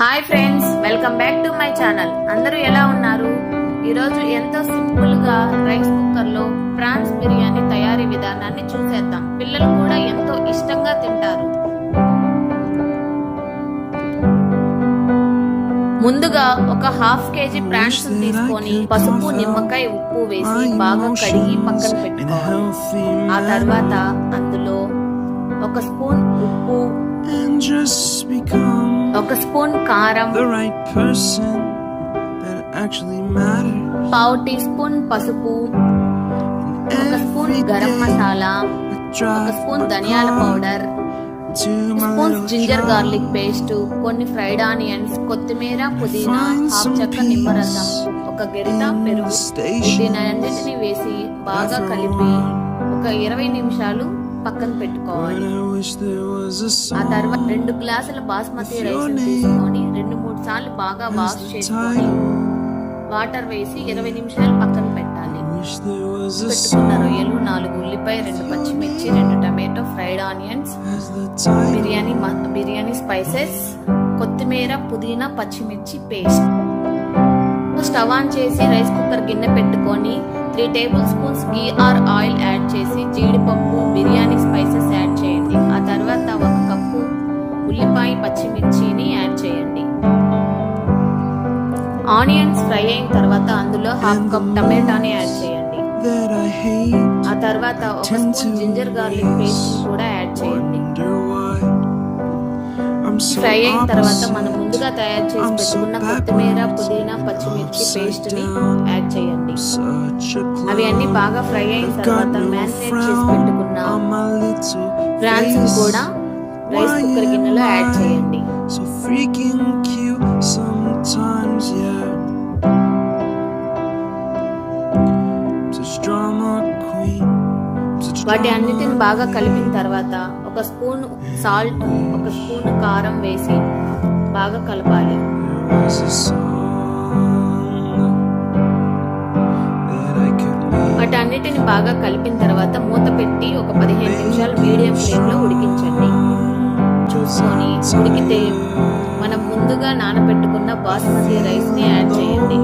Hi friends, welcome back to my channel. అందరూ ఎలా ఉన్నారు? ఈరోజు ఎంతో సింపుల్ గా రైస్ కుక్కర్ లో ప్రాన్స్ బిర్యానీ తయారీ విధానాన్ని చూసేద్దాం. పిల్లలు కూడా ఎంతో ఇష్టంగా తింటారు. ముందుగా ఒక హాఫ్ కేజీ ప్రాన్స్ తీసుకొని పసుపు, నిమ్మకాయ, ఉప్పు వేసి బాగా కడిగి పక్కన పెట్టుకోవాలి. ఆ తర్వాత అందులో ఒక స్పూన్ ఉప్పు, ఒక స్పూన్ కారం, పావు టీ స్పూన్ పసుపు, ఒక స్పూన్ గరం మసాలా, ఒక స్పూన్ ధనియాల powder, spoon ginger garlic paste, కొన్ని ఫ్రైడ్ ఆనియన్స్, కొత్తిమీర, పుదీనా, హాఫ్ చెక్క నిమ్మరసం, ఒక గెరిట పెరుగు. దీనన్నిటిని వేసి బాగా కలిపి ఒక 20 నిమిషాలు పక్కన పెట్టుకోవాలి. ఆ తర్వాత 2 గ్లాసుల బాస్మతి రైస్ తీసుకొని 2-3 సార్లు బాగా వాష్ చేసుకొని వాటర్ వేసి 20 నిమిషాలు పక్కన పెట్టాలి. పెట్టుకున్న రొయ్యలు, 4 ఉల్లిపాయ, 2 పచ్చిమిర్చి, 2 tomato, fried onions, biryani spices, కొత్తిమీర, పుదీనా, పచ్చిమిర్చి పేస్ట్. స్టవ్ ఆన్ చేసి రైస్ కుక్కర్ గిన్నె పెట్టుకొని 3 table spoons ghee or oil add చేసి జీడిపప్పు, బిర్యానీ స్పైసెస్ యాడ్ చేయండి. ఆ తర్వాత 1 కప్పు ఉల్లిపాయ, పచ్చిమిర్చిని యాడ్ చేయండి. ఆనియన్స్ ఫ్రై అయిన తర్వాత అందులో హాఫ్ కప్ టమాటాని యాడ్ చేయండి. ఆ తర్వాత 1 స్పూన్ జింజర్ గార్లిక్ పేస్ట్ కూడా యాడ్ చేయండి. ఫ్రై అయిన తర్వాత మనం ముందుగా తయారు చేసి పెట్టుకున్న కొత్తిమీర, పుదీనా, పచ్చిమిర్చి పేస్ట్ ని యాడ్ చేయండి. అవి అన్ని బాగా ఫ్రై అయిన తర్వాత మ్యారినేట్ చేసి పెట్టుకున్న ప్రాన్స్ కూడా రైస్ కుక్కర్ గిన్నెలో యాడ్ చేయండి. వాటి అన్నిటిని బాగా కలిపిన తర్వాత 1 స్పూన్ సాల్ట్, 1 స్పూన్ కారం వేసి బాగా కలపాలి. వాటి అన్నిటిని బాగా కలిపిన తర్వాత మూత పెట్టి ఒక 15 నిమిషాలు మీడియం ఫ్లేమ్ లో ఉడికించండి. చూసుకొని ఉడికితే మనం ముందుగా నానబెట్టుకున్న బాస్మతి రైస్ ని యాడ్ చేయండి.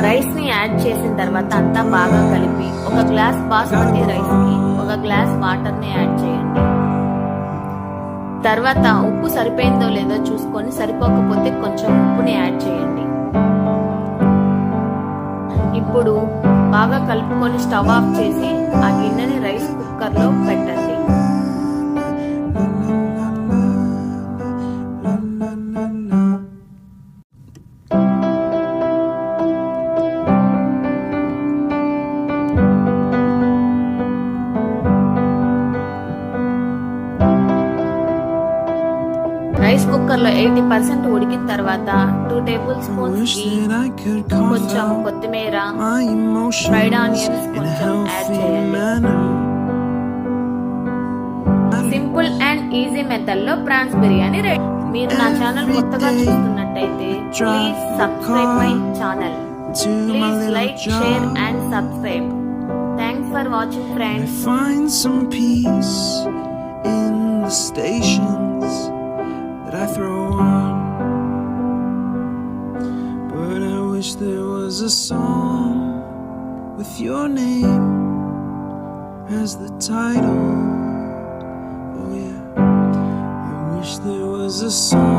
రైస్ ని యాడ్ చేసిన తర్వాత అంతా బాగా కలిపి 1 గ్లాస్ బాస్మతి రైస్ కి 1 గ్లాస్ వాటర్ ని యాడ్ చేయండి. తర్వాత ఉప్పు సరిపోయిందో లేదో చూసుకొని, సరిపోకపోతే కొంచెం ఉప్పుని యాడ్ చేయండి. ఇప్పుడు బాగా కలుపుకొని స్టవ్ ఆఫ్ చేసి ఆ గిన్నెని రైస్ కుక్కర్ లో పెట్టండి. రైస్ కుక్కర్ లో 80% ఉడికిన తర్వాత 2 టేబుల్ స్పూన్స్ ఘీ, కొంచెం కొత్తిమీర, ఫ్రైడ్ ఆనియన్స్ కొంచెం యాడ్ చేయండి. సింపుల్ అండ్ ఈజీ మెథడ్ లో ప్రాన్స్ బిర్యానీ రెడీ. మీరు నా ఛానల్ కొత్తగా చూస్తున్నట్టయితే please subscribe my channel. Please like, share and subscribe. Thanks for watching friends. I throw on, but I wish there was a song with your name as the title. Oh yeah, I wish there was a song.